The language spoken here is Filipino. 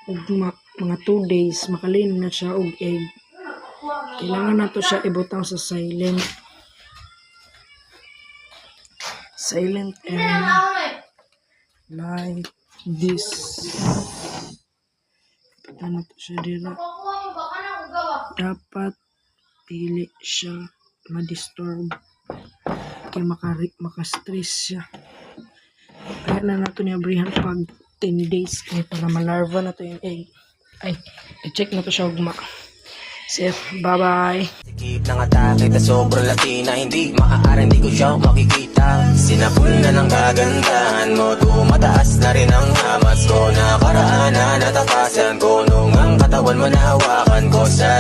ug mga 2 days makalin na siya og egg. Kailangan nato siya ibutang sa silent and like this. Ano to siya dira? Dapat pili siya ma-disturb kaya maka-stress siya. Kaya na nato ni abrihan pag 10 days kaya para malarva na to yung egg. Ay, i-check na to siya ugma. Safe, bye-bye. Sikip ng atake, ta sobrang laki na hindi maaaring di ko siya makikita. Sinapul na ng kagandahan mo, tumataas na rin ang hamas ko. Nakaraan na natakasan ko nung ang katawan mo nahawakan ko sa